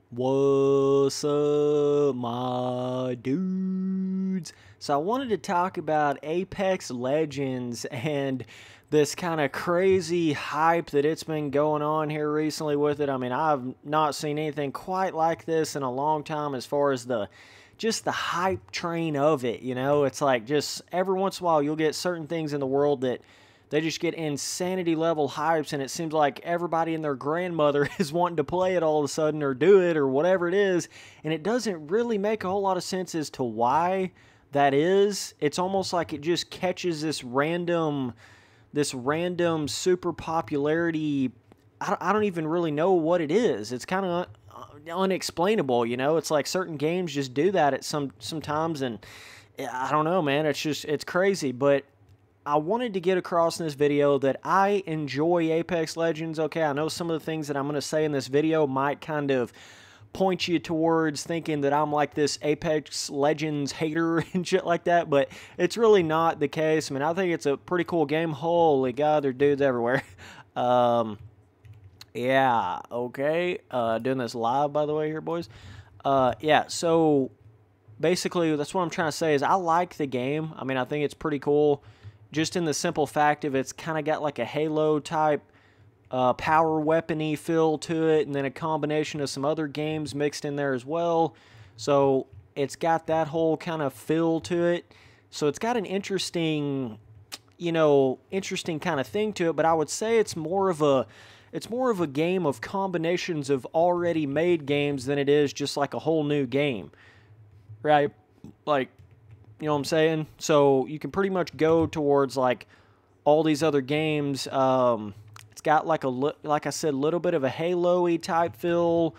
What's up, my dudes? So I wanted to talk about Apex Legends and this kind of crazy hype that it's been going on here recently with it. I mean, I've not seen anything quite like this in a long time as far as just the hype train of it, you know? It's like just every once in a while you'll get certain things in the world that they just get insanity level hypes, and it seems like everybody and their grandmother is wanting to play it all of a sudden or do it or whatever it is, and it doesn't really make a whole lot of sense as to why that is. It's almost like it just catches this random super popularity. I don't even really know what it is. It's kind of unexplainable, you know? It's like certain games just do that at sometimes, and I don't know, man. It's crazy, but I wanted to get across in this video that I enjoy Apex Legends. Okay, I know some of the things that I'm going to say in this video might kind of point you towards thinking that I'm like this Apex Legends hater and shit like that, but it's really not the case. I mean, I think it's a pretty cool game. Holy God, there are dudes everywhere. Yeah, okay. Doing this live, by the way, here, boys. Yeah, so basically, that's what I'm trying to say is I like the game. I mean, I think it's pretty cool. Just in the simple fact of it's kind of got like a Halo type power weapon-y feel to it, and then a combination of some other games mixed in there as well. So it's got that whole kind of feel to it. So it's got an interesting, interesting kind of thing to it. But I would say it's more of a game of combinations of already made games than it is just like a whole new game, right? Like, you know what I'm saying? So you can pretty much go towards like all these other games. It's got like I said, a little bit of a Halo-y type feel,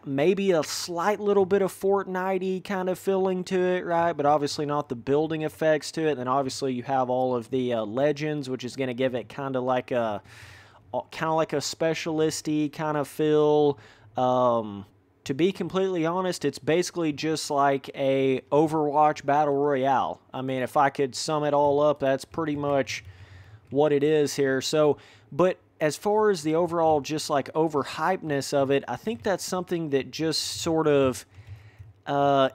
maybe a slight little bit of Fortnite-y kind of feeling to it, right? But obviously not the building effects to it. And then obviously you have all of the legends, which is going to give it kind of like a specialist-y kind of feel. To be completely honest, it's basically just like a Overwatch Battle Royale. I mean, if I could sum it all up, that's pretty much what it is here. So, but as far as the overall just like overhypeness of it, I think that's something that just sort of,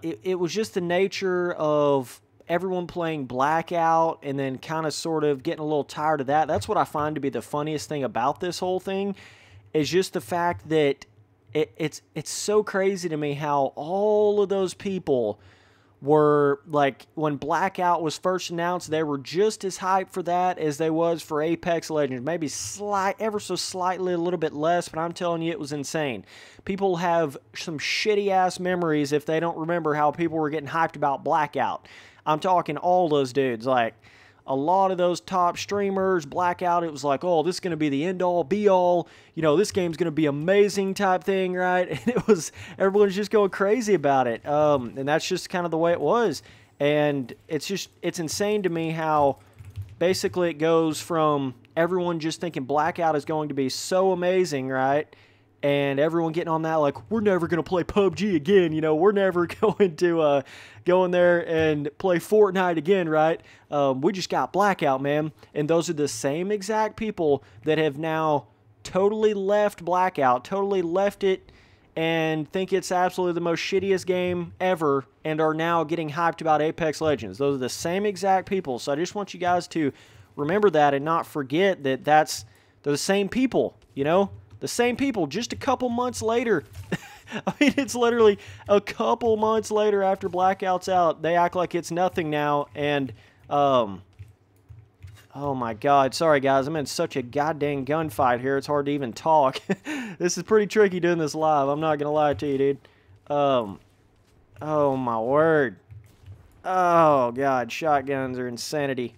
it was just the nature of everyone playing Blackout and then kind of sort of getting a little tired of that. That's what I find to be the funniest thing about this whole thing, is just the fact that it's so crazy to me how all of those people were, like, when Blackout was first announced, they were just as hyped for that as they was for Apex Legends. Maybe ever so slightly a little bit less, but I'm telling you, it was insane. People have some shitty-ass memories if they don't remember how people were getting hyped about Blackout. I'm talking all those dudes, like, a lot of those top streamers, Blackout, it was like, oh, this is going to be the end-all, be-all, this game's going to be amazing type thing, right? And everyone's just going crazy about it. And that's just kind of the way it was. And it's insane to me how basically it goes from everyone just thinking Blackout is going to be so amazing, right? And everyone getting on that like, we're never going to play PUBG again, we're never going to go in there and play Fortnite again, right? We just got Blackout, man. And those are the same exact people that have now totally left Blackout, totally left it, and think it's absolutely the most shittiest game ever, and are now getting hyped about Apex Legends. Those are the same exact people. So I just want you guys to remember that and not forget that they're the same people, The same people, just a couple months later. I mean, it's literally a couple months later after Blackout's out. They act like it's nothing now, and, oh my God. Sorry, guys. I'm in such a goddamn gunfight here. It's hard to even talk. This is pretty tricky doing this live. I'm not going to lie to you, dude. Oh, my word. Oh, God. Shotguns are insanity.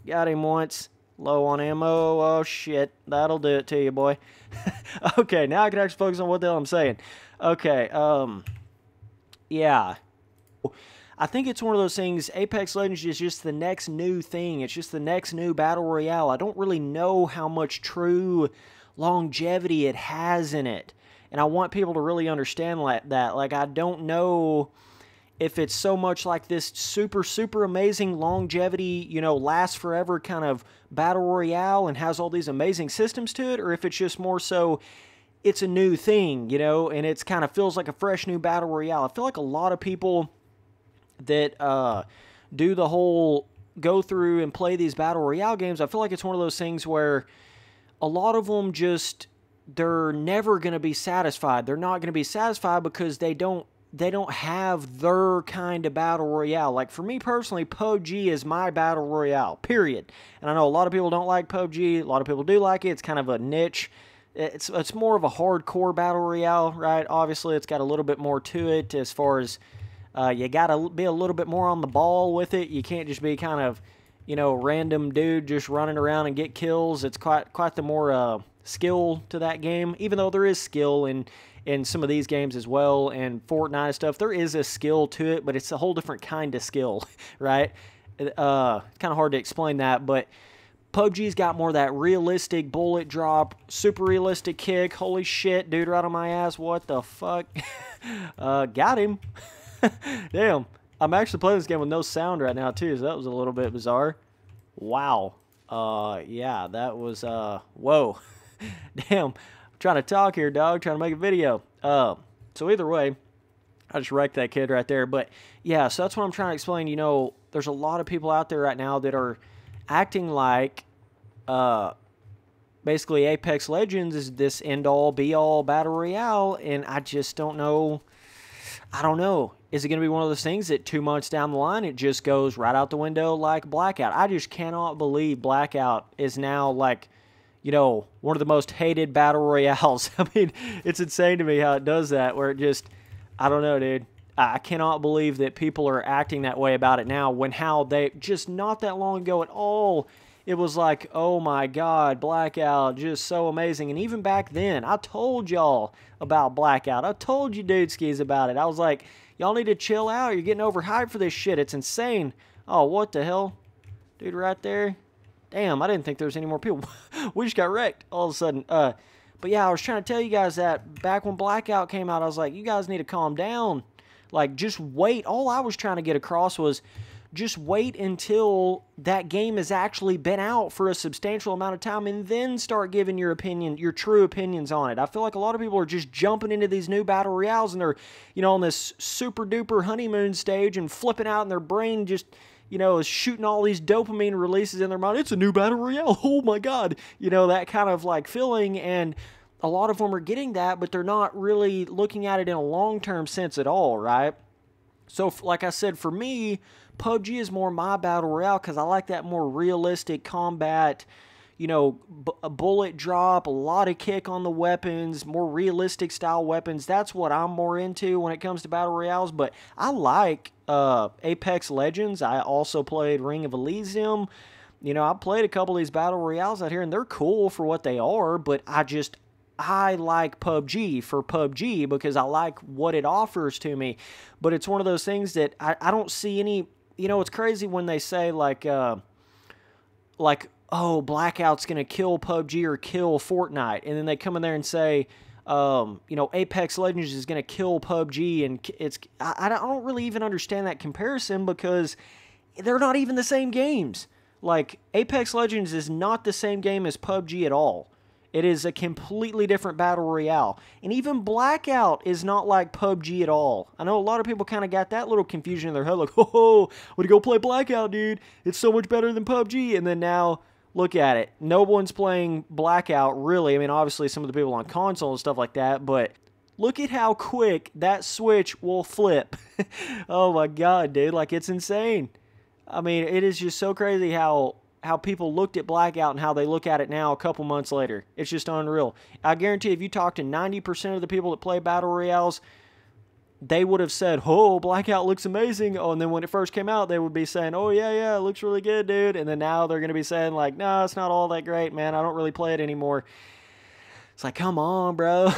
Got him once. Low on ammo. Oh, shit. That'll do it to you, boy. Okay, now I can actually focus on what the hell I'm saying. Okay, yeah. I think it's one of those things, Apex Legends is just the next new thing. It's just the next new Battle Royale. I don't really know how much true longevity it has in it. And I want people to really understand that. Like, I don't know if it's so much like this super, super amazing longevity, lasts forever kind of Battle Royale and has all these amazing systems to it, or if it's just more so, it's a new thing, you know, and it's kind of feels like a fresh new battle royale. I feel like a lot of people that do the whole go through and play these battle royale games, I feel like it's one of those things where a lot of them just, they're never going to be satisfied. They're not going to be satisfied because they don't have their kind of battle royale. Like for me personally, PUBG is my battle royale, period. And I know a lot of people don't like PUBG. A lot of people do like it. It's kind of a niche. It's more of a hardcore battle royale, right? Obviously, it's got a little bit more to it as far as you got to be a little bit more on the ball with it. You can't just be kind of, you know, random dude just running around and get kills. It's quite the more skill to that game, even though there is skill in some of these games as well, and Fortnite and stuff. There is a skill to it, but it's a whole different kind of skill, right? Kind of hard to explain that, but PUBG's got more of that realistic bullet drop, super realistic kick. Holy shit, dude, right on my ass. What the fuck? Got him. Damn. I'm actually playing this game with no sound right now, too, so that was a little bit bizarre. Wow. Yeah, that was, whoa. Damn. I'm trying to talk here, dog. Trying to make a video. So either way, I just wrecked that kid right there. But, yeah, so that's what I'm trying to explain. You know, there's a lot of people out there right now that are acting like, basically Apex Legends is this end-all, be-all battle royale, and I just don't know. I don't know. Is it going to be one of those things that 2 months down the line, it just goes right out the window like Blackout? I just cannot believe Blackout is now like, you know, one of the most hated battle royales. I mean, it's insane to me how it does that, where it just, I don't know, dude. I cannot believe that people are acting that way about it now, when how they, just not that long ago at all, it was like, oh my God, Blackout, just so amazing. And even back then, I told y'all about Blackout. I told you dudeskies about it. I was like, y'all need to chill out. You're getting overhyped for this shit. It's insane. Oh, what the hell? Dude right there. Damn, I didn't think there was any more people. We just got wrecked all of a sudden. But yeah, I was trying to tell you guys that back when Blackout came out, I was like, you guys need to calm down. Like, just wait. All I was trying to get across was just wait until that game has actually been out for a substantial amount of time and then start giving your opinion, your true opinions on it. I feel like a lot of people are just jumping into these new battle royales and they're, you know, on this super duper honeymoon stage and flipping out in their brain, just, you know, is shooting all these dopamine releases in their mind. It's a new battle royale. Oh my God. You know, that kind of like feeling, and a lot of them are getting that, but they're not really looking at it in a long-term sense at all, right? So, like I said, for me, PUBG is more my battle royale because I like that more realistic combat, you know, a bullet drop, a lot of kick on the weapons, more realistic style weapons. That's what I'm more into when it comes to battle royales. But I like Apex Legends. I also played Ring of Elysium. You know, I played a couple of these battle royales out here, and they're cool for what they are, but I like PUBG for PUBG because I like what it offers to me. But it's one of those things that I don't see any, you know, it's crazy when they say like, oh, Blackout's going to kill PUBG or kill Fortnite. And then they come in there and say, you know, Apex Legends is going to kill PUBG. And I don't really even understand that comparison because they're not even the same games. Like, Apex Legends is not the same game as PUBG at all. It is a completely different battle royale. And even Blackout is not like PUBG at all. I know a lot of people kind of got that little confusion in their head, like, oh, want to go play Blackout, dude. It's so much better than PUBG. And then now, look at it. No one's playing Blackout, really. I mean, obviously, some of the people on console and stuff like that, but look at how quick that switch will flip. Oh, my God, dude. Like, it's insane. I mean, it is just so crazy how people looked at Blackout and how they look at it now a couple months later. It's just unreal. I guarantee if you talk to 90% of the people that play Battle Royales, they would have said, oh, Blackout looks amazing. Oh, and then when it first came out, they would be saying, oh, yeah, it looks really good, dude. And then now they're going to be saying, like, no, it's not all that great, man. I don't really play it anymore. It's like, come on, bro.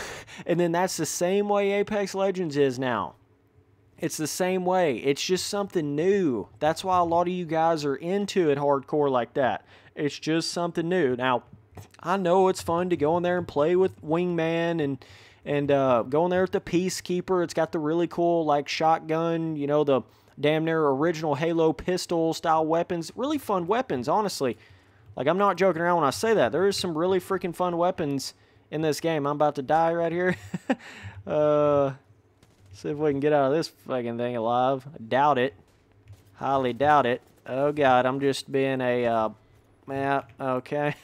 And then that's the same way Apex Legends is now. It's the same way. It's just something new. That's why a lot of you guys are into it hardcore like that. It's just something new. Now, I know it's fun to go in there and play with Wingman and go in there with the Peacekeeper. It's got the really cool, like, shotgun, you know, the damn near original Halo pistol style weapons. Really fun weapons, honestly. Like, I'm not joking around when I say that. There is some really freaking fun weapons in this game. I'm about to die right here. See if we can get out of this fucking thing alive. I doubt it. Highly doubt it. Oh god, I'm just being a map. Okay.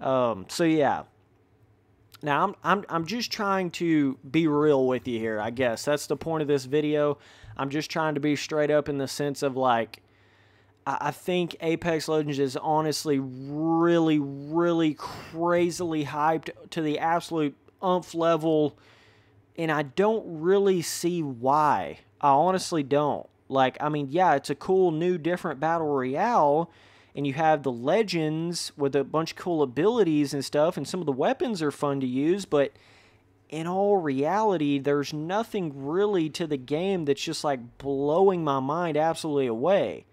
So yeah. Now I'm just trying to be real with you here, I guess. That's the point of this video. I'm just trying to be straight up in the sense of like, I think Apex Legends is honestly really, really crazily hyped to the absolute umph level, and I don't really see why. I honestly don't. Like, I mean, yeah, it's a cool, new, different Battle Royale, and you have the Legends with a bunch of cool abilities and stuff, and some of the weapons are fun to use, but in all reality, there's nothing really to the game that's just, like, blowing my mind absolutely away.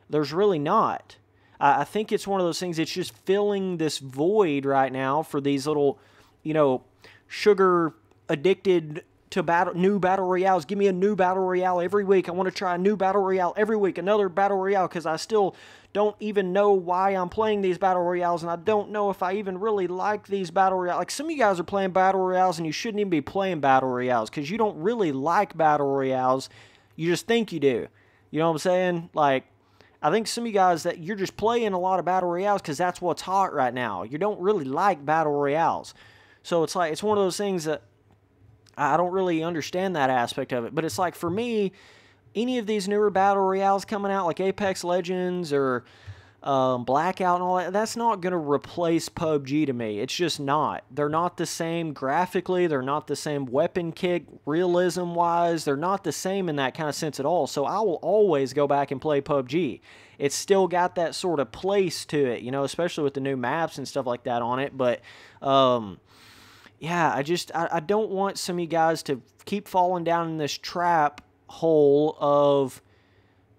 There's really not. I think it's one of those things that's just filling this void right now for these little, you know, sugar-addicted to new Battle Royales. Give me a new Battle Royale every week. I want to try a new Battle Royale every week. Another Battle Royale, because I still don't even know why I'm playing these Battle Royales, and I don't know if I even really like these Battle Royales. Like, some of you guys are playing Battle Royales, and you shouldn't even be playing Battle Royales, because you don't really like Battle Royales. You just think you do. You know what I'm saying? Like, I think some of you guys that you're just playing a lot of Battle Royales because that's what's hot right now. You don't really like Battle Royales. So it's like, it's one of those things that I don't really understand that aspect of it. But it's like, for me, any of these newer Battle Royales coming out, like Apex Legends or Blackout and all that, that's not going to replace PUBG to me. It's just not. They're not the same graphically. They're not the same weapon kick realism-wise. They're not the same in that kind of sense at all. So I will always go back and play PUBG. It's still got that sort of place to it, you know, especially with the new maps and stuff like that on it. But, yeah, I don't want some of you guys to keep falling down in this trap hole of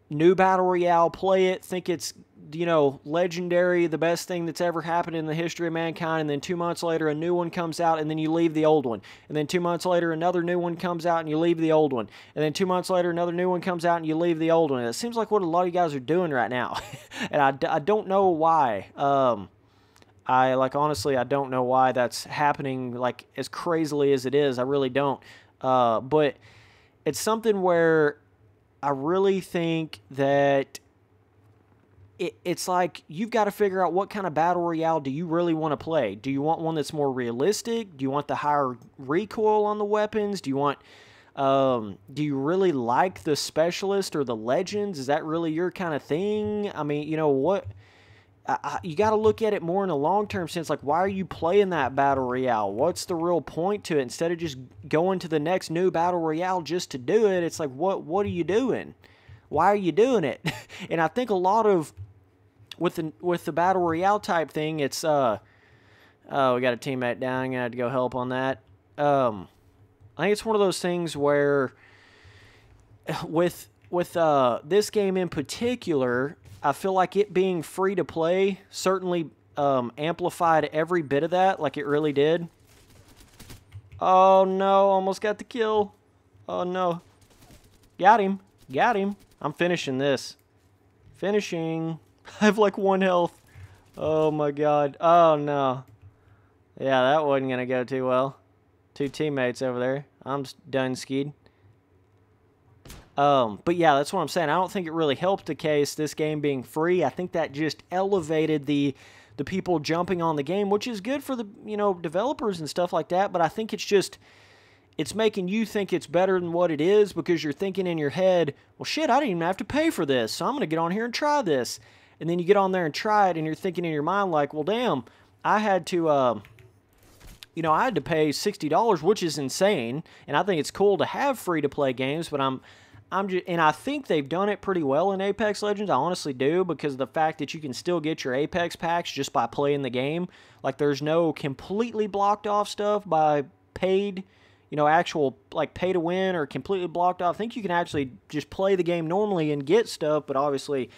new Battle Royale, play it, think it's, you know, legendary, the best thing that's ever happened in the history of mankind, and then 2 months later a new one comes out, and then you leave the old one, and then 2 months later another new one comes out and you leave the old one, and then 2 months later another new one comes out and you leave the old one. And it seems like what a lot of you guys are doing right now. And I don't know why. Honestly, I don't know why that's happening, like, as crazily as it is. I really don't. But it's something where I really think that it's like, you've got to figure out what kind of Battle Royale do you really want to play. Do you want one that's more realistic? Do you want the higher recoil on the weapons? Do you want, do you really like the Specialist or the Legends? Is that really your kind of thing? I mean, you know what? You got to look at it more in a long-term sense. Like, why are you playing that Battle Royale? What's the real point to it? Instead of just going to the next new Battle Royale just to do it, it's like, what are you doing? Why are you doing it? And I think a lot of, with the Battle Royale type thing, it's, oh, we got a teammate down. I'm going to have to go help on that. I think it's one of those things where, with this game in particular, I feel like it being free to play certainly amplified every bit of that, like it really did. Oh no, almost got the kill. Oh no. Got him. Got him. I'm finishing this. Finishing. I have like 1 health. Oh my god. Oh no. Yeah, that wasn't going to go too well. 2 teammates over there. I'm done skied. But yeah, that's what I'm saying. I don't think it really helped the case, this game being free. I think that just elevated the people jumping on the game, which is good for the, you know, developers and stuff like that. But I think it's just, it's making you think it's better than what it is, because you're thinking in your head, well, shit, I didn't even have to pay for this, so I'm going to get on here and try this. And then you get on there and try it, and you're thinking in your mind like, well, damn, I had to, you know, I had to pay $60, which is insane. And I think it's cool to have free-to-play games, but and I think they've done it pretty well in Apex Legends. I honestly do, because of the fact that you can still get your Apex packs just by playing the game. Like, there's no completely blocked off stuff by paid, you know, actual, like, pay to win or completely blocked off. I think you can actually just play the game normally and get stuff, but obviously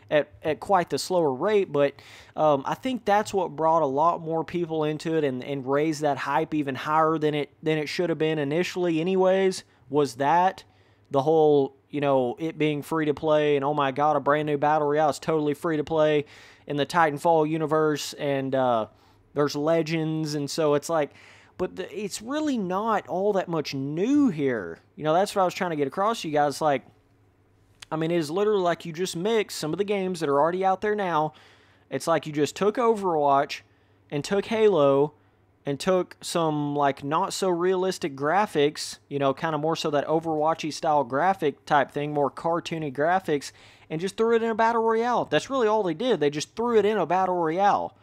at quite the slower rate. But I think that's what brought a lot more people into it and raised that hype even higher than it should have been initially anyways, was that. The whole, you know, it being free to play, and oh my god, a brand new Battle Royale is totally free to play in the Titanfall universe, and there's Legends, and so it's like, but it's really not all that much new here. You know, that's what I was trying to get across to you guys. Like, I mean, it is literally like you just mix some of the games that are already out there now. It's like you just took Overwatch and took Halo and took some, like, not so realistic graphics, you know, kind of more so that Overwatchy style graphic type thing, more cartoony graphics, and just threw it in a battle royale. That's really all they did. They just threw it in a battle royale.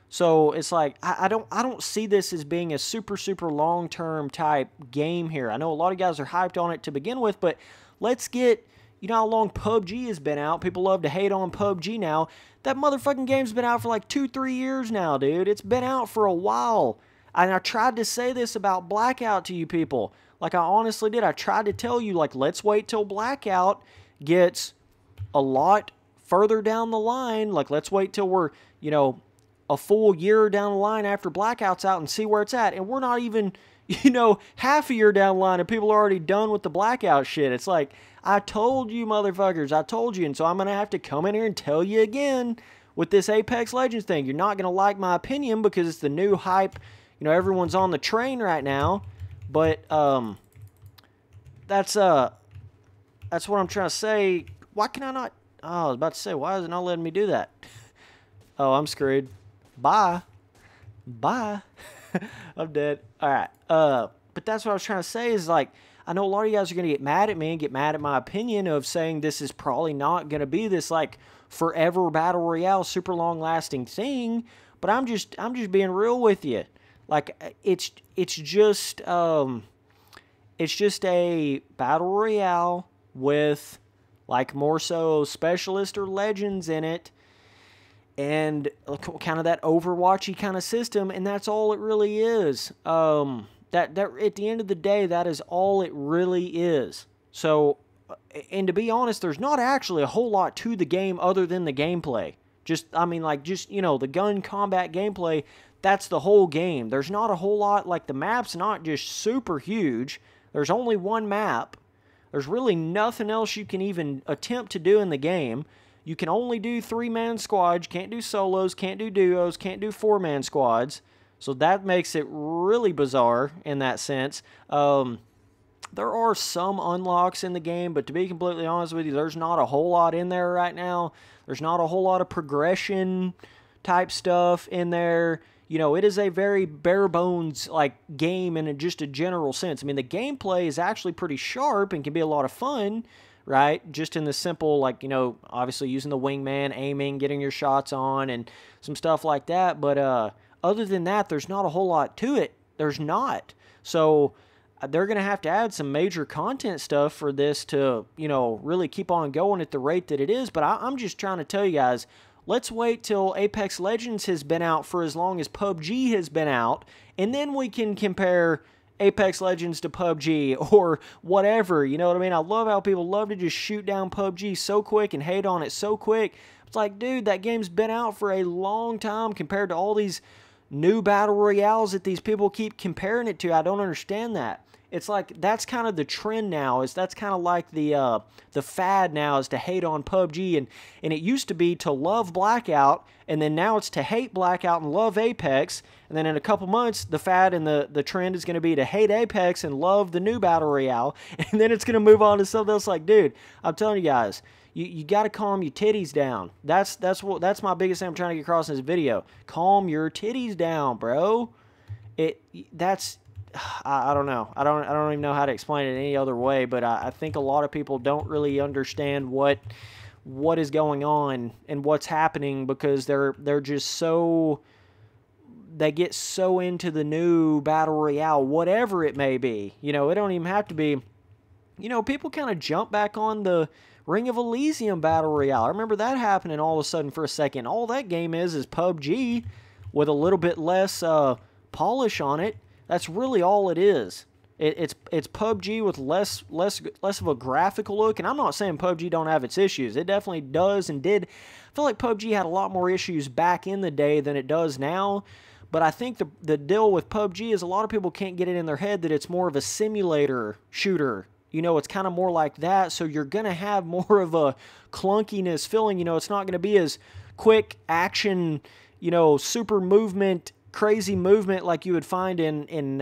So it's like, I don't see this as being a super, super long-term type game here. I know a lot of guys are hyped on it to begin with, but let's get, you know how long PUBG has been out. People love to hate on PUBG now. That motherfucking game's been out for like 2-3 years now, dude. It's been out for a while. And I tried to say this about Blackout to you people. Like, I honestly did. I tried to tell you, like, let's wait till Blackout gets a lot further down the line. Like, let's wait till we're, you know, a full year down the line after Blackout's out and see where it's at. And we're not even, you know, half a year down the line and people are already done with the Blackout shit. It's like, I told you, motherfuckers. I told you. And so I'm going to have to come in here and tell you again with this Apex Legends thing. You're not going to like my opinion because it's the new hype. You know, everyone's on the train right now. But that's what I'm trying to say. Why can I not? Oh, I was about to say, why is it not letting me do that? Oh, I'm screwed. Bye. Bye. I'm dead. All right. But that's what I was trying to say is, like, I know a lot of you guys are going to get mad at me and get mad at my opinion of saying this is probably not going to be this, like, forever battle royale, super long lasting thing. But I'm just being real with you. Like, it's just a battle royale with, like, more so specialist or legends in it, and kind of that Overwatchy kind of system, and that's all it really is. That at the end of the day, that is all it really is. So, and to be honest, there's not actually a whole lot to the game other than the gameplay. You know, the gun combat gameplay, that's the whole game. There's not a whole lot, like, the map's not just super huge. There's only one map. There's really nothing else you can even attempt to do in the game. You can only do 3-man squads. You can't do solos, can't do duos, can't do 4-man squads. So that makes it really bizarre in that sense. There are some unlocks in the game, but to be completely honest with you, there's not a whole lot in there right now. There's not a whole lot of progression type stuff in there. You know, it is a very bare bones, like, game in just a general sense. I mean, the gameplay is actually pretty sharp and can be a lot of fun, right? Just in the simple, like, you know, obviously using the wingman, aiming, getting your shots on, and some stuff like that. But other than that, there's not a whole lot to it. There's not. So they're going to have to add some major content stuff for this to, you know, really keep on going at the rate that it is. But I'm just trying to tell you guys, let's wait till Apex Legends has been out for as long as PUBG has been out, and then we can compare Apex Legends to PUBG or whatever, you know what I mean? I love how people love to just shoot down PUBG so quick and hate on it so quick. It's like, dude, that game's been out for a long time compared to all these new battle royales that these people keep comparing it to. I don't understand that. It's like, that's kind of the trend now. That's kind of like the fad now, is to hate on PUBG. And it used to be to love Blackout, and then now it's to hate Blackout and love Apex. And then in a couple months, the fad and the trend is going to be to hate Apex and love the new battle royale. And then it's going to move on to something else. Like, dude, I'm telling you guys, you got to calm your titties down. That's my biggest thing I'm trying to get across in this video. Calm your titties down, bro. I don't know. I don't even know how to explain it any other way, but I think a lot of people don't really understand what is going on and what's happening, because they're just so, they get so into the new battle royale, whatever it may be. You know, it don't even have to be, you know, people kind of jump back on the Ring of Elysium battle royale. I remember that happening all of a sudden for a second. All that game is PUBG with a little bit less polish on it. That's really all it is. It's PUBG with less of a graphical look, and I'm not saying PUBG don't have its issues. It definitely does and did. I feel like PUBG had a lot more issues back in the day than it does now, but I think the deal with PUBG is a lot of people can't get it in their head that it's more of a simulator shooter. You know, it's kind of more like that, so you're going to have more of a clunkiness feeling. You know, it's not going to be as quick action, you know, super movement, crazy movement like you would find in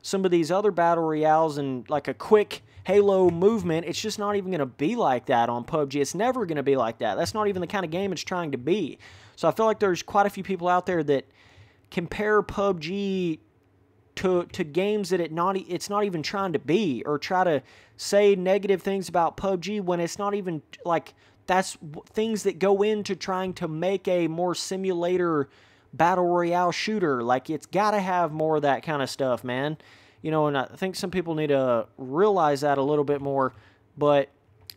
some of these other battle royales, and like a quick Halo movement. It's just not even going to be like that on PUBG. It's never going to be like that. That's not even the kind of game it's trying to be. So I feel like there's quite a few people out there that compare PUBG to games that it's not even trying to be, or try to say negative things about PUBG when it's not even, like, that's things that go into trying to make a more simulator battle royale shooter. Like, it's got to have more of that kind of stuff, man. You know, and I think some people need to realize that a little bit more. But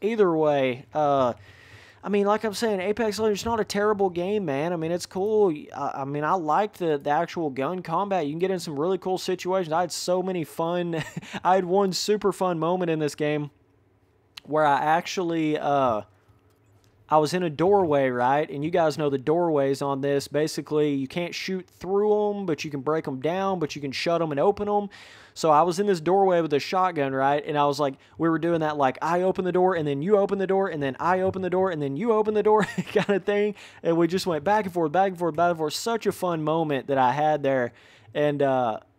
either way, I mean, like I'm saying, Apex Legends is not a terrible game, man. I mean, it's cool. I mean, I like the actual gun combat. You can get in some really cool situations. I had so many fun. I had one super fun moment in this game where I actually, I was in a doorway, right? And you guys know the doorways on this. Basically, you can't shoot through them, but you can break them down, but you can shut them and open them. So I was in this doorway with a shotgun, right? And I was like, we were doing that, like, I open the door, and then you open the door, and then I open the door, and then you open the door kind of thing. And we just went back and forth, back and forth, back and forth. Such a fun moment that I had there. And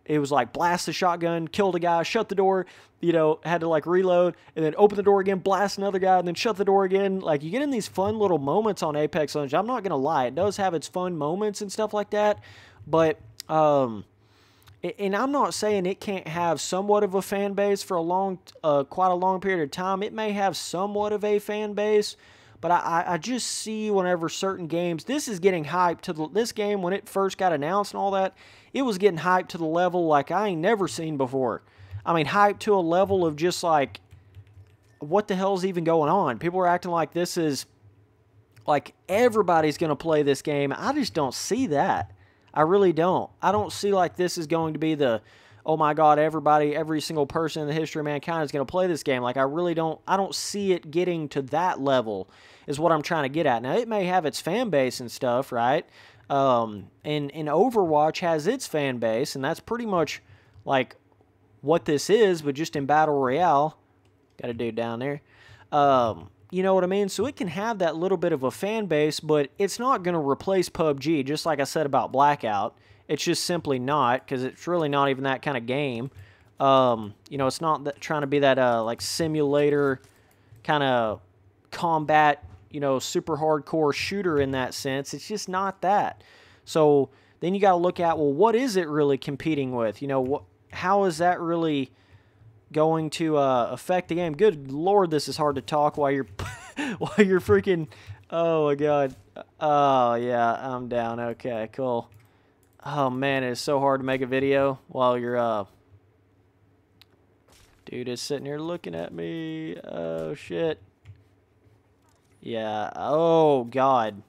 it was like, blast the shotgun, killed a guy, shut the door, you know, had to like reload, and then open the door again, blast another guy, and then shut the door again. Like, you get in these fun little moments on Apex Legends. I'm not going to lie. It does have its fun moments and stuff like that. But, and I'm not saying it can't have somewhat of a fan base for quite a long period of time. It may have somewhat of a fan base, but I just see whenever certain games, this is getting hyped to this game when it first got announced and all that, it was getting hyped to the level like I ain't never seen before. I mean, hyped to a level of just like, what the hell's even going on? People are acting like this is, like, everybody's going to play this game. I just don't see that. I really don't. I don't see like this is going to be the, oh my God, every single person in the history of mankind is going to play this game. Like, I don't see it getting to that level is what I'm trying to get at. Now, it may have its fan base and stuff, right? And Overwatch has its fan base, and that's pretty much like what this is, but just in Battle Royale. Got a dude down there. You know what I mean? So it can have that little bit of a fan base, but it's not going to replace PUBG, just like I said about Blackout. It's just simply not, because it's really not even that kind of game. You know, it's not trying to be that like simulator kind of combat, you know, super hardcore shooter in that sense. It's just not that. So then you got to look at, well, what is it really competing with? You know, how is that really going to affect the game? Good Lord, this is hard to talk while you're while you're freaking. Oh my God. Oh yeah, I'm down. Okay, cool. Oh man, it's so hard to make a video while you're dude is sitting here looking at me. Oh shit. Yeah. Oh God.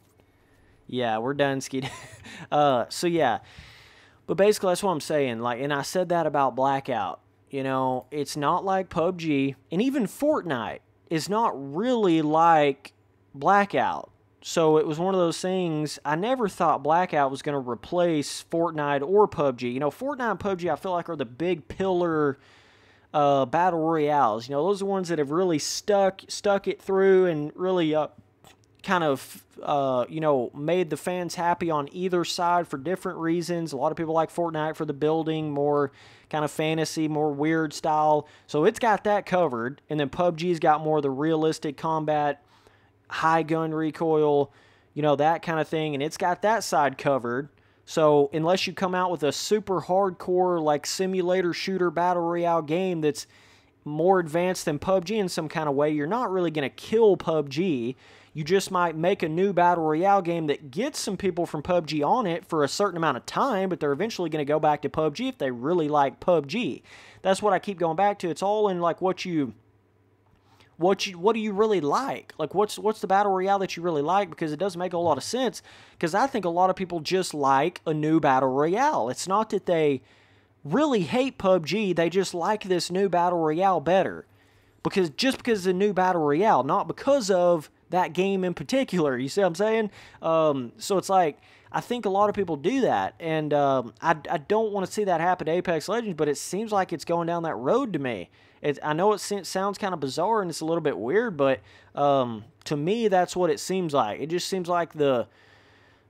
Yeah, we're done skied. So yeah. But basically that's what I'm saying. Like, and I said that about Blackout. You know, it's not like PUBG, and even Fortnite is not really like Blackout. So it was one of those things, I never thought Blackout was going to replace Fortnite or PUBG. You know, Fortnite and PUBG I feel like are the big pillar battle royales. You know, those are the ones that have really stuck it through and really kind of, you know, made the fans happy on either side for different reasons. A lot of people like Fortnite for the building, more kind of fantasy, more weird style. So it's got that covered. And then PUBG's got more of the realistic combat, high gun recoil, you know, that kind of thing. And it's got that side covered. So unless you come out with a super hardcore, like, simulator shooter battle royale game that's more advanced than PUBG in some kind of way, you're not really going to kill PUBG. You just might make a new Battle Royale game that gets some people from PUBG on it for a certain amount of time, but they're eventually going to go back to PUBG if they really like PUBG. That's what I keep going back to. It's all in, like, what do you really like? Like, what's the Battle Royale that you really like? Because it doesn't make a lot of sense, because I think a lot of people just like a new Battle Royale. It's not that they really hate PUBG, they just like this new Battle Royale better. Because it's a new Battle Royale, not because of that game in particular. You see what I'm saying? So it's like, I think a lot of people do that, and I don't want to see that happen to Apex Legends, but it seems like it's going down that road to me. I know it sounds kind of bizarre and it's a little bit weird, but to me, that's what it seems like. It just seems like the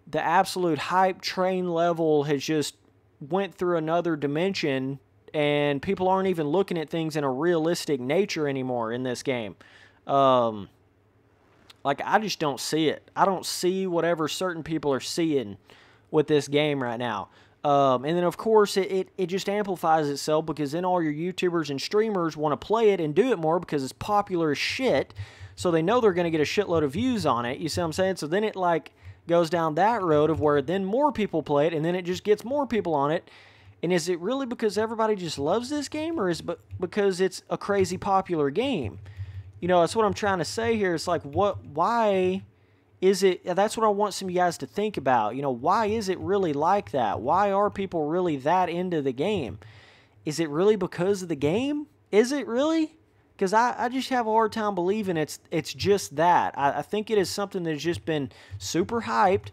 the absolute hype train level has just went through another dimension, and people aren't even looking at things in a realistic nature anymore in this game. Like, I just don't see it. I don't see whatever certain people are seeing with this game right now. And then, of course, it just amplifies itself because then all your YouTubers and streamers want to play it and do it more because it's popular as shit. So they know they're going to get a shitload of views on it. You see what I'm saying? So then it, like, goes down that road of where then more people play it, and then it just gets more people on it. And is it really because everybody just loves this game, or is it because it's a crazy popular game? You know, that's what I'm trying to say here. It's like, why is it, that's what I want some of you guys to think about. You know, why is it really like that? Why are people really that into the game? Is it really because of the game? Is it really? Because I just have a hard time believing it's just that. I think it is something that's just been super hyped,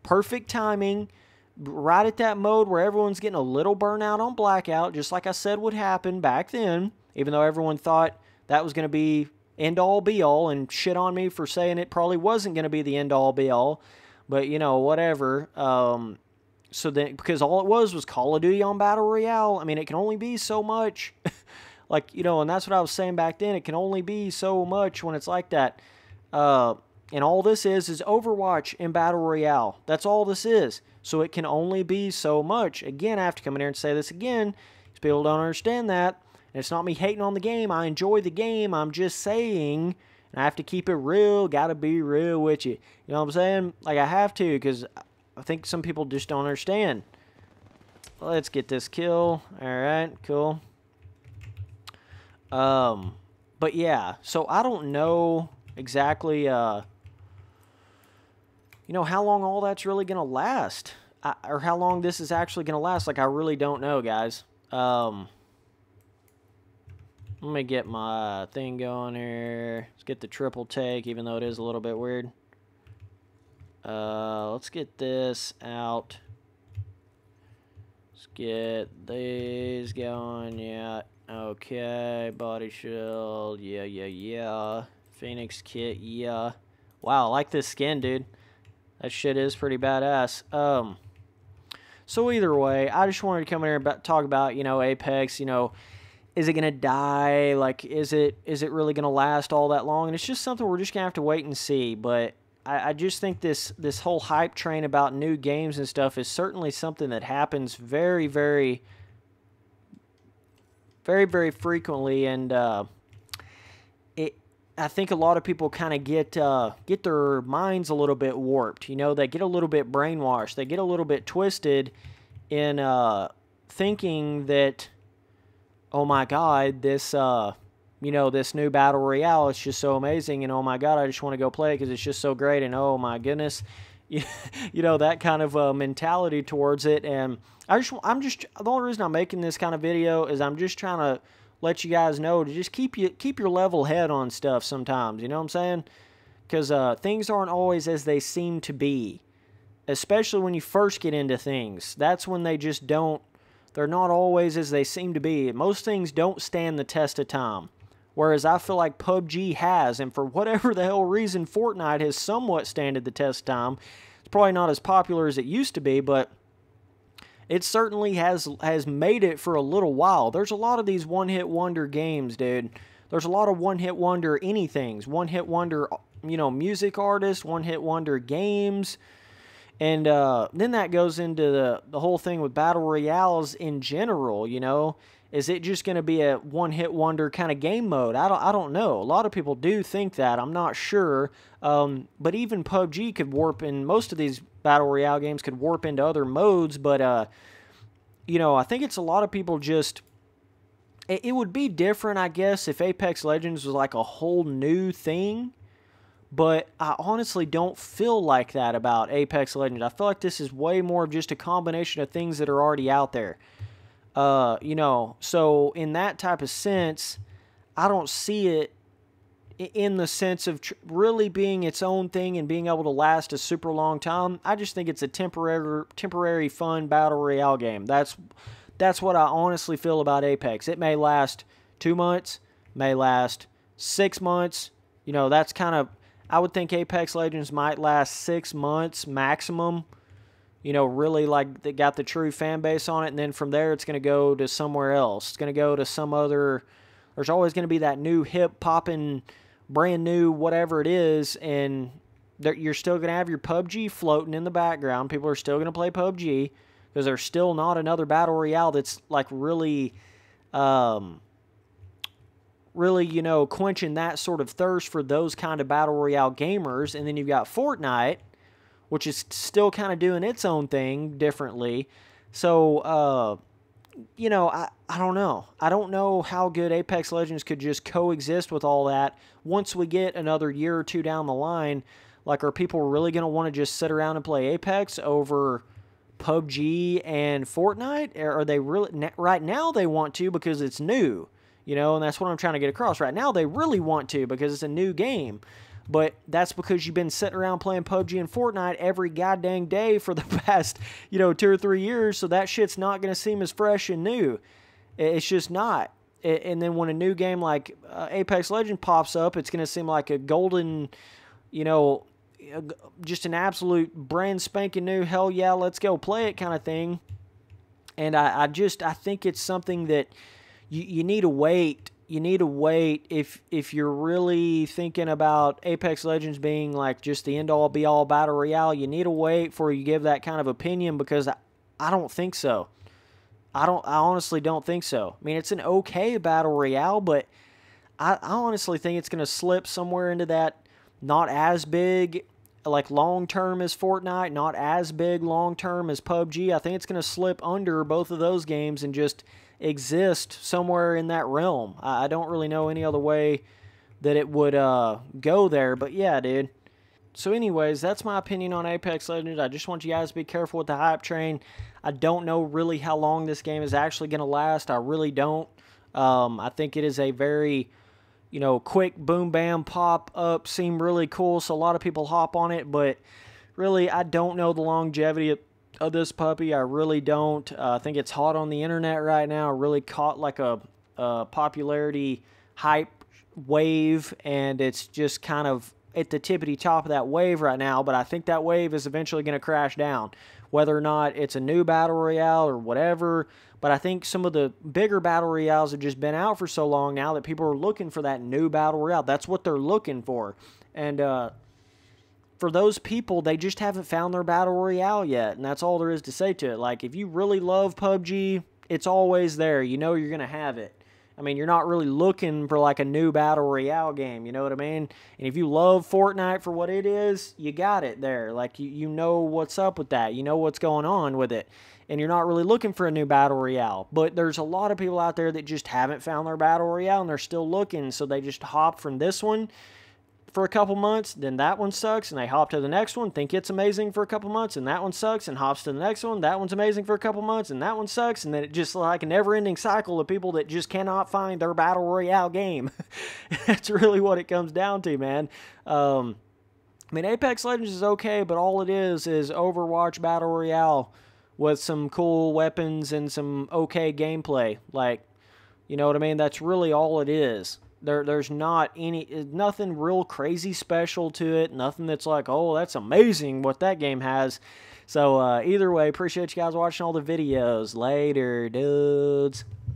perfect timing, right at that mode where everyone's getting a little burnout on Blackout, just like I said would happen back then, even though everyone thought that was going to be end-all be-all and shit on me for saying it probably wasn't going to be the end-all be-all. But, you know, whatever. So then, because all it was Call of Duty on Battle Royale. I mean, it can only be so much. Like, you know, and that's what I was saying back then. It can only be so much when it's like that. And all this is Overwatch in Battle Royale. That's all this is. So it can only be so much. Again, I have to come in here and say this again, because people don't understand that. And it's not me hating on the game. I enjoy the game. I'm just saying, and I have to keep it real. Got to be real with you. You know what I'm saying? Like, I have to, because I think some people just don't understand. Let's get this kill. All right, cool. But yeah, so I don't know exactly, you know, how long all that's really going to last, or how long this is actually going to last. Like, I really don't know, guys. Let me get my thing going here. Let's get the triple take, even though it is a little bit weird. Let's get this out. Let's get these going, yeah. Okay, body shield, yeah. Phoenix kit, yeah. Wow, I like this skin, dude. That shit is pretty badass. So either way, I just wanted to come in here and talk about, you know, Apex, you know, is it going to die? Like, is it really going to last all that long? And it's just something we're just going to have to wait and see. But I just think this whole hype train about new games and stuff is certainly something that happens very, very frequently, and I think a lot of people kind of get their minds a little bit warped. You know, they get a little bit brainwashed. They get a little bit twisted in thinking that, oh my God, this you know, this new Battle Royale is just so amazing, and oh my God, I just want to go play it because it's just so great, and oh my goodness, you know, that kind of mentality towards it. And the only reason I'm making this kind of video is I'm just trying to let you guys know to just keep your level head on stuff sometimes, you know what I'm saying? Because things aren't always as they seem to be, especially when you first get into things. That's when they just don't, they're not always as they seem to be. Most things don't stand the test of time, whereas I feel like PUBG has, and for whatever the hell reason, Fortnite has somewhat standed the test of time. It's probably not as popular as it used to be, but it certainly has made it for a little while. There's a lot of these one-hit wonder games, dude. There's a lot of one-hit wonder anythings. One-hit wonder, you know, music artists, one-hit wonder games. And then that goes into the whole thing with Battle Royales in general, you know. Is it just going to be a one-hit wonder kind of game mode? I don't know. A lot of people do think that. I'm not sure. But even PUBG could warp, and most of these Battle Royale games could warp into other modes. But, you know, I think it's a lot of people just... It would be different, I guess, if Apex Legends was like a whole new thing. But I honestly don't feel like that about Apex Legends. I feel like this is way more of just a combination of things that are already out there. You know, so in that type of sense, I don't see it in the sense of really being its own thing and being able to last a super long time. I just think it's a temporary fun Battle Royale game. That's what I honestly feel about Apex. It may last 2 months, may last 6 months. You know, that's kind of... I would think Apex Legends might last 6 months maximum. You know, really like they got the true fan base on it, and then from there it's going to go to somewhere else. It's going to go to some other. There's always going to be that new hip popping, brand new whatever it is, and you're still going to have your PUBG floating in the background. People are still going to play PUBG because there's still not another battle royale that's like really, you know, quenching that sort of thirst for those kind of battle royale gamers. And then you've got Fortnite, which is still kind of doing its own thing differently. So, you know, I don't know. I don't know how good Apex Legends could just coexist with all that once we get another year or two down the line. Like, are people really going to want to just sit around and play Apex over PUBG and Fortnite? Or are they really... Right now they want to because it's new, you know, and that's what I'm trying to get across. Right now they really want to because it's a new game. But that's because you've been sitting around playing PUBG and Fortnite every goddamn day for the past, you know, 2 or 3 years. So that shit's not going to seem as fresh and new. It's just not. And then when a new game like Apex Legends pops up, it's going to seem like a golden, you know, just an absolute brand spanking new, hell yeah, let's go play it kind of thing. And I think it's something that you need to wait. You need to wait if you're really thinking about Apex Legends being like just the end-all, be-all battle royale. You need to wait before you give that kind of opinion because I don't think so. I honestly don't think so. I mean, it's an okay battle royale, but I honestly think it's going to slip somewhere into that not as big, like long-term as Fortnite, not as big long-term as PUBG. I think it's going to slip under both of those games and just exist somewhere in that realm. I don't really know any other way that it would go there, but yeah, dude. So anyways, that's my opinion on Apex Legends. I just want you guys to be careful with the hype train. I don't know really how long this game is actually going to last. I really don't. I think it is a very, you know, quick boom bam pop up, seem really cool, so a lot of people hop on it, but really I don't know the longevity of this puppy. I really don't. I think it's hot on the internet right now. Really caught like a popularity hype wave, and it's just kind of at the tippity top of that wave right now, but I think that wave is eventually going to crash down, whether or not it's a new battle royale or whatever. But I think some of the bigger battle royales have just been out for so long now that people are looking for that new battle royale. That's what they're looking for. And for those people, they just haven't found their battle royale yet, and that's all there is to say to it. Like, if you really love PUBG, it's always there. You know you're going to have it. I mean, you're not really looking for like a new battle royale game, you know what I mean? And if you love Fortnite for what it is, you got it there. Like, you know what's up with that. You know what's going on with it. And you're not really looking for a new battle royale. But there's a lot of people out there that just haven't found their battle royale, and they're still looking, so they just hop from this one for a couple months, then that one sucks, and they hop to the next one, think it's amazing for a couple months, and that one sucks, and hops to the next one, that one's amazing for a couple months, and that one sucks, and then it's just like a never-ending cycle of people that just cannot find their battle royale game. That's really what it comes down to, man. I mean, Apex Legends is okay, but all it is Overwatch battle royale with some cool weapons and some okay gameplay. Like, you know what I mean? That's really all it is. There's nothing real crazy special to it. Nothing that's like, oh, that's amazing what that game has. So either way, appreciate you guys watching all the videos. Later, dudes.